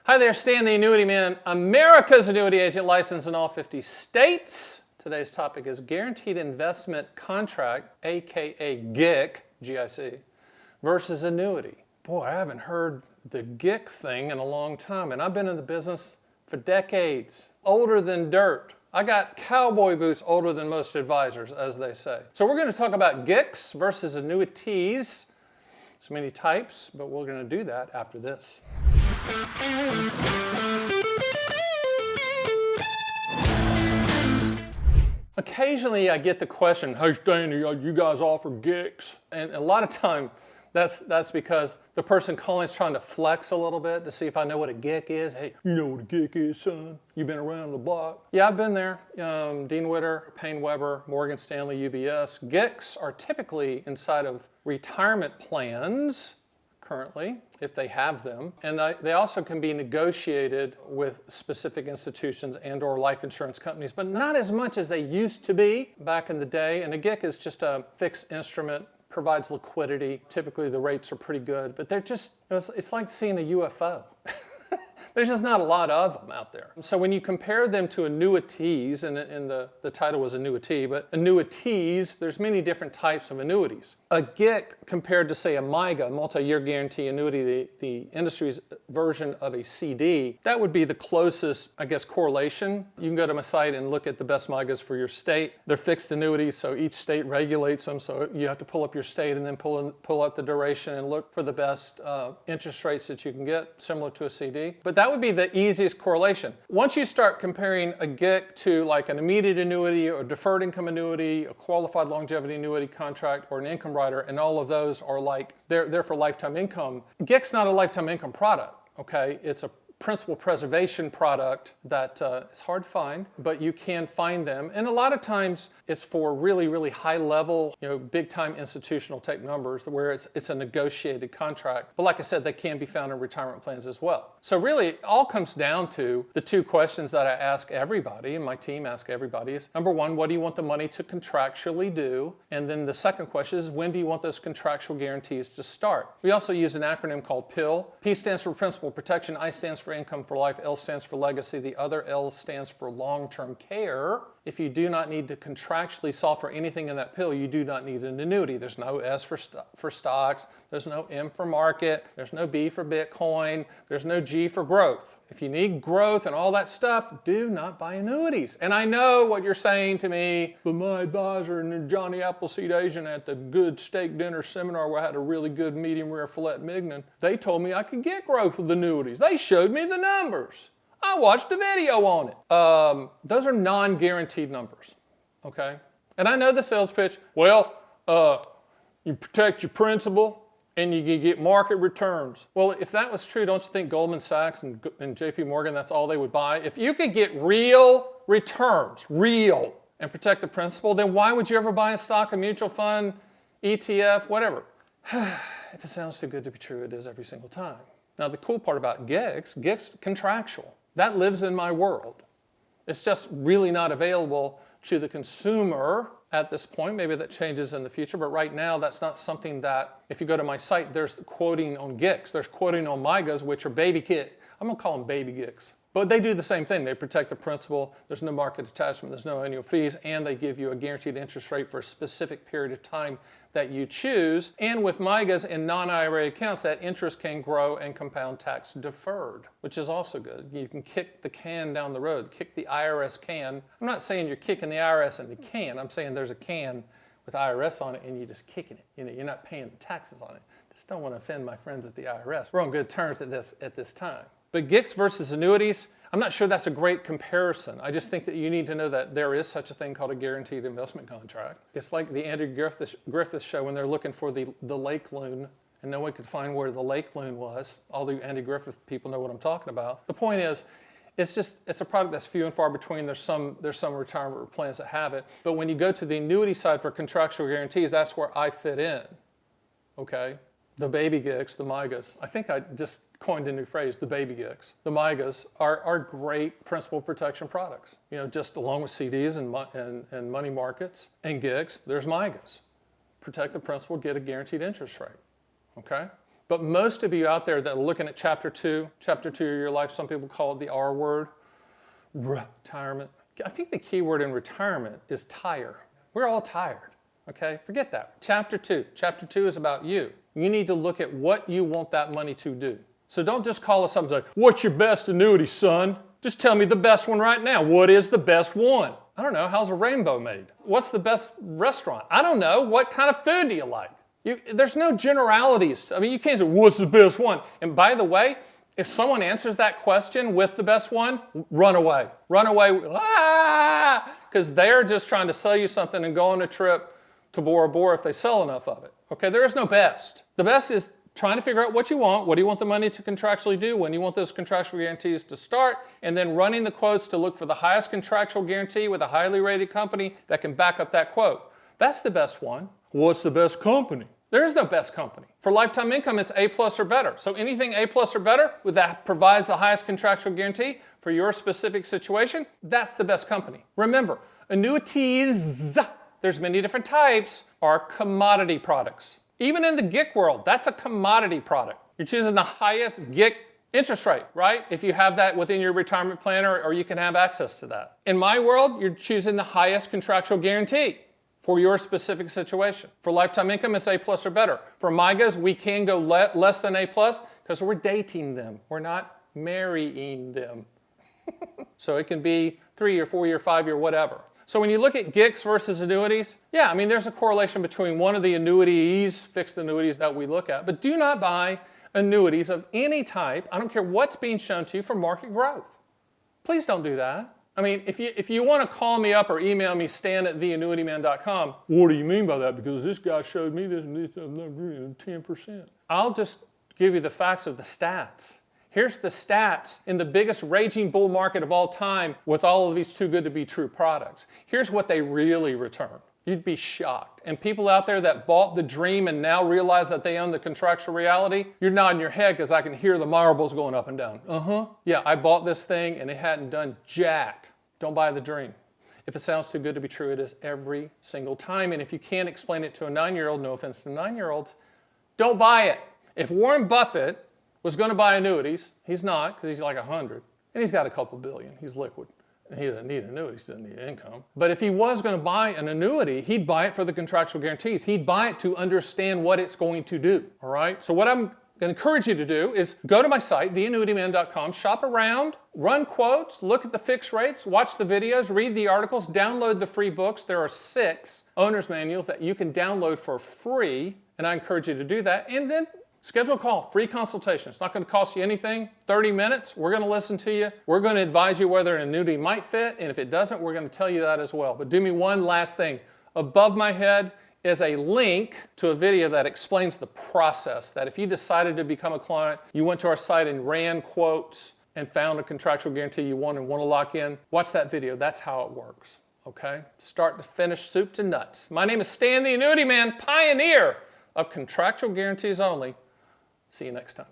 Hi there, Stan the Annuity Man, America's annuity agent licensed in all 50 states. Today's topic is Guaranteed Investment Contract, aka GIC, G-I-C, versus annuity. Boy, I haven't heard the GIC thing in a long time, and I've been in the business for decades, older than dirt. I got cowboy boots older than most advisors, as they say. So we're going to talk about GICs versus annuities. So many types, but we're going to do that after this. Occasionally I get the question, hey Stan, you guys offer GICs? And a lot of time that's because the person calling is trying to flex a little bit to see if I know what a GIC is. Hey, you know what a GIC is, son? You've been around the block. Yeah, I've been there. Dean Witter, Payne Weber, Morgan Stanley, UBS. GICs are typically inside of retirement plans currently, if they have them. And they also can be negotiated with specific institutions and or life insurance companies, but not as much as they used to be back in the day. And a GIC is just a fixed instrument, provides liquidity. Typically the rates are pretty good, but they're just, it's like seeing a UFO. There's just not a lot of them out there. So when you compare them to annuities, and the title was annuity, but annuities, there's many different types of annuities. A GIC compared to say a MYGA, multi-year guarantee annuity, the industry's version of a CD, that would be the closest, I guess, correlation. You can go to my site and look at the best MYGAs for your state. They're fixed annuities, so each state regulates them, so you have to pull up your state and then pull up the duration and look for the best interest rates that you can get, similar to a CD. But that would be the easiest correlation. Once you start comparing a GIC to like an immediate annuity or deferred income annuity, a qualified longevity annuity contract, or an income rider, and all of those are like, they're for lifetime income. GIC's not a lifetime income product, okay? It's a principal preservation product that is hard to find, but you can find them. And a lot of times it's for really, really high level, big time institutional type numbers where it's a negotiated contract. But like I said, they can be found in retirement plans as well. So really it all comes down to the two questions that I ask everybody, and my team asks everybody is, number one, what do you want the money to contractually do? And then the second question is, when do you want those contractual guarantees to start? We also use an acronym called PIL. P stands for principal protection, I stands for income for life, L stands for legacy, the other L stands for long-term care. If you do not need to contractually solve for anything in that pill, you do not need an annuity. There's no S for stocks, there's no M for market, there's no B for Bitcoin, there's no G for growth. If you need growth and all that stuff, do not buy annuities. And I know what you're saying to me, but my advisor and Johnny Appleseed Asian at the good steak dinner seminar where I had a really good medium rare filet mignon, they told me I could get growth with annuities. They showed me the numbers. I watched a video on it. Those are non-guaranteed numbers, okay? And I know the sales pitch, well, you protect your principal and you can get market returns. Well, if that was true, don't you think Goldman Sachs and JP Morgan, that's all they would buy? If you could get real returns, and protect the principal, then why would you ever buy a stock, a mutual fund, ETF, whatever? If it sounds too good to be true, it is every single time. Now, the cool part about GICs contractual. That lives in my world. It's just really not available to the consumer at this point. Maybe that changes in the future, but right now that's not something that, if you go to my site, there's quoting on GICs, there's quoting on MYGAs, which are baby GIC. I'm gonna call them baby GICs. But they do the same thing. They protect the principal, there's no market attachment, there's no annual fees, and they give you a guaranteed interest rate for a specific period of time that you choose. And with MYGAs and non-IRA accounts, that interest can grow and compound tax deferred, which is also good. You can kick the can down the road, kick the IRS can. I'm not saying you're kicking the IRS in the can, I'm saying there's a can with IRS on it and you're just kicking it. You're not paying the taxes on it. Just don't want to offend my friends at the IRS. We're on good terms at this time. But GICs versus annuities, I'm not sure that's a great comparison. I just think that you need to know that there is such a thing called a guaranteed investment contract. It's like the Andy Griffith show when they're looking for the lake loon and no one could find where the lake loon was. All the Andy Griffith people know what I'm talking about. The point is, it's a product that's few and far between. There's some retirement plans that have it. But when you go to the annuity side for contractual guarantees, that's where I fit in, okay? The baby GICs, the MYGAs. I think I just coined a new phrase, the baby GICs. The MYGAs are great principal protection products. Just along with CDs and money markets and GICs, there's MYGAs. Protect the principal, get a guaranteed interest rate, okay? But most of you out there that are looking at chapter 2 of your life, some people call it the R word, retirement. I think the key word in retirement is tire. We're all tired, okay? Forget that. Chapter 2 is about you. You need to look at what you want that money to do. So don't just call us up and say, what's your best annuity, son? Just tell me the best one right now. What is the best one? I don't know. How's a rainbow made? What's the best restaurant? I don't know. What kind of food do you like? There's no generalities. I mean, you can't say, what's the best one? And by the way, if someone answers that question with the best one, run away. Run away, because they're just trying to sell you something and go on a trip to Bora Bora if they sell enough of it. Okay, there is no best. The best is trying to figure out what you want do you want the money to contractually do, when you want those contractual guarantees to start, and then running the quotes to look for the highest contractual guarantee with a highly rated company that can back up that quote. That's the best one. What's the best company? There is no best company. For lifetime income, it's A+ or better. So anything A+ or better that provides the highest contractual guarantee for your specific situation, that's the best company. Remember, annuities, there's many different types, are commodity products. Even in the GIC world, that's a commodity product. You're choosing the highest GIC interest rate, right? If you have that within your retirement plan or you can have access to that. In my world, you're choosing the highest contractual guarantee for your specific situation. For lifetime income, it's A+ or better. For MIGAs, we can go less than A+ because we're dating them. We're not marrying them. So it can be 3 or 4 year, 5 year, whatever. So when you look at GICs versus annuities, yeah, I mean, there's a correlation between one of the annuities, fixed annuities that we look at, but do not buy annuities of any type, I don't care what's being shown to you, for market growth. Please don't do that. I mean, if you want to call me up or email me, stan@theannuityman.com, what do you mean by that? Because this guy showed me this 10%. I'll just give you the facts of the stats. Here's the stats in the biggest raging bull market of all time with all of these too good to be true products. Here's what they really return. You'd be shocked. And people out there that bought the dream and now realize that they own the contractual reality, you're nodding your head because I can hear the marbles going up and down. Yeah, I bought this thing and it hadn't done jack. Don't buy the dream. If it sounds too good to be true, it is every single time. And if you can't explain it to a 9-year-old, no offense to 9-year-olds, don't buy it. If Warren Buffett was going to buy annuities, he's not because he's like 100, and he's got a couple billion. He's liquid. He doesn't need annuities, he doesn't need income. But if he was going to buy an annuity, he'd buy it for the contractual guarantees. He'd buy it to understand what it's going to do, all right? So what I'm going to encourage you to do is go to my site, theannuityman.com, shop around, run quotes, look at the fixed rates, watch the videos, read the articles, download the free books. There are 6 owner's manuals that you can download for free, and I encourage you to do that. And then schedule a call, free consultation. It's not going to cost you anything. 30 minutes, we're going to listen to you. We're going to advise you whether an annuity might fit, and if it doesn't, we're going to tell you that as well. But do me one last thing. Above my head is a link to a video that explains the process, that if you decided to become a client, you went to our site and ran quotes and found a contractual guarantee you want and want to lock in, watch that video. That's how it works, okay? Start to finish, soup to nuts. My name is Stan the Annuity Man, pioneer of contractual guarantees only. See you next time.